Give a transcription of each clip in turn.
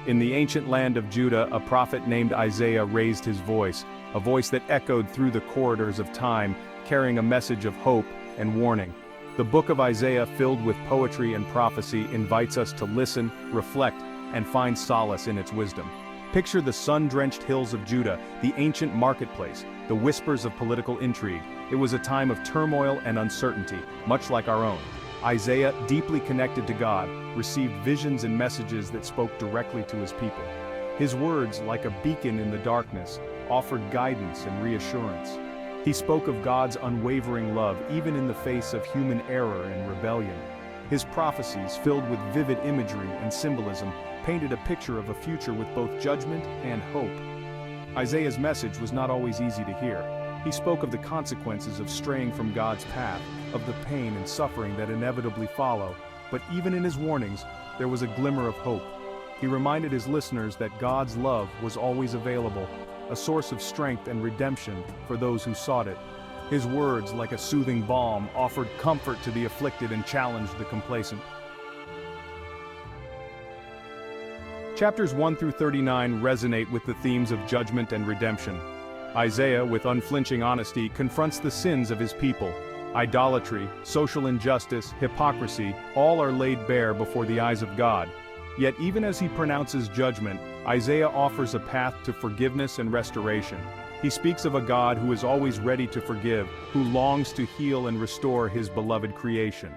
In the ancient land of Judah, a prophet named Isaiah raised his voice, a voice that echoed through the corridors of time, carrying a message of hope and warning. The book of Isaiah, filled with poetry and prophecy, invites us to listen, reflect, and find solace in its wisdom. Picture the sun-drenched hills of Judah, the ancient marketplace, the whispers of political intrigue. It was a time of turmoil and uncertainty, much like our own. Isaiah, deeply connected to God, received visions and messages that spoke directly to his people. His words, like a beacon in the darkness, offered guidance and reassurance. He spoke of God's unwavering love even in the face of human error and rebellion. His prophecies, filled with vivid imagery and symbolism, painted a picture of a future with both judgment and hope. Isaiah's message was not always easy to hear. He spoke of the consequences of straying from God's path, of the pain and suffering that inevitably follow, but even in his warnings, there was a glimmer of hope. He reminded his listeners that God's love was always available, a source of strength and redemption for those who sought it. His words, like a soothing balm, offered comfort to the afflicted and challenged the complacent. Chapters 1 through 39 resonate with the themes of judgment and redemption. Isaiah, with unflinching honesty, confronts the sins of his people. Idolatry, social injustice, hypocrisy, all are laid bare before the eyes of God. Yet even as he pronounces judgment, Isaiah offers a path to forgiveness and restoration. He speaks of a God who is always ready to forgive, who longs to heal and restore his beloved creation.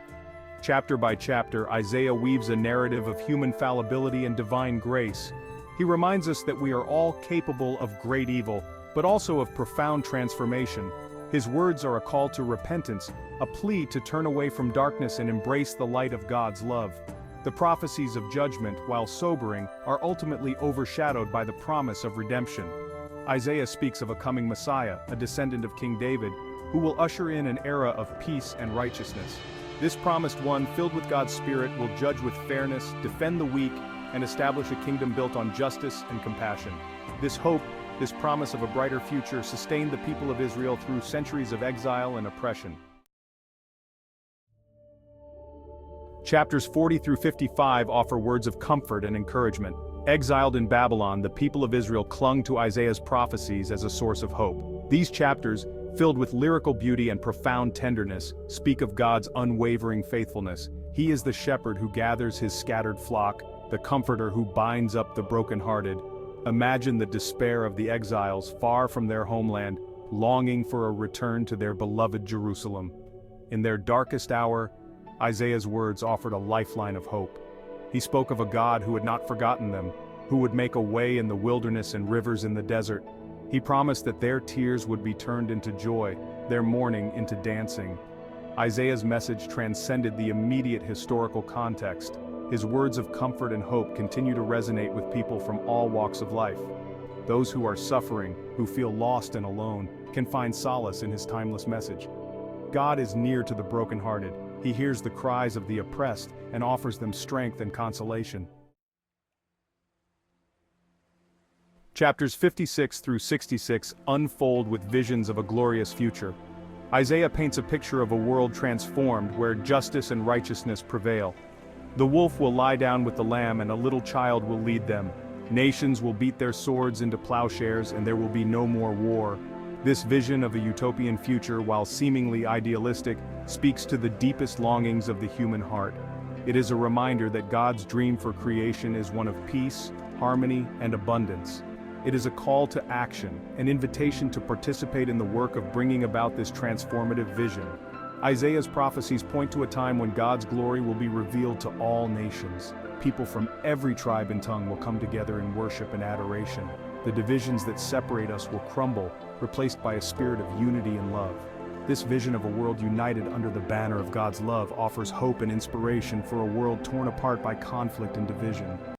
Chapter by chapter, Isaiah weaves a narrative of human fallibility and divine grace. He reminds us that we are all capable of great evil, but also of profound transformation. His words are a call to repentance, a plea to turn away from darkness and embrace the light of God's love. The prophecies of judgment, while sobering, are ultimately overshadowed by the promise of redemption. Isaiah speaks of a coming Messiah, a descendant of King David, who will usher in an era of peace and righteousness. This promised one, filled with God's Spirit, will judge with fairness, defend the weak, and establish a kingdom built on justice and compassion. This hope, this promise of a brighter future, sustained the people of Israel through centuries of exile and oppression. Chapters 40 through 55 offer words of comfort and encouragement. Exiled in Babylon, the people of Israel clung to Isaiah's prophecies as a source of hope. These chapters, filled with lyrical beauty and profound tenderness, speak of God's unwavering faithfulness. He is the shepherd who gathers his scattered flock, the comforter who binds up the brokenhearted. Imagine the despair of the exiles far from their homeland, longing for a return to their beloved Jerusalem. In their darkest hour, Isaiah's words offered a lifeline of hope. He spoke of a God who had not forgotten them, who would make a way in the wilderness and rivers in the desert. He promised that their tears would be turned into joy, their mourning into dancing. Isaiah's message transcended the immediate historical context. His words of comfort and hope continue to resonate with people from all walks of life. Those who are suffering, who feel lost and alone, can find solace in his timeless message. God is near to the brokenhearted. He hears the cries of the oppressed and offers them strength and consolation. Chapters 56 through 66 unfold with visions of a glorious future. Isaiah paints a picture of a world transformed where justice and righteousness prevail. The wolf will lie down with the lamb and a little child will lead them. Nations will beat their swords into plowshares and there will be no more war. This vision of a utopian future, while seemingly idealistic, speaks to the deepest longings of the human heart. It is a reminder that God's dream for creation is one of peace, harmony, and abundance. It is a call to action, an invitation to participate in the work of bringing about this transformative vision. Isaiah's prophecies point to a time when God's glory will be revealed to all nations. People from every tribe and tongue will come together in worship and adoration. The divisions that separate us will crumble, replaced by a spirit of unity and love. This vision of a world united under the banner of God's love offers hope and inspiration for a world torn apart by conflict and division.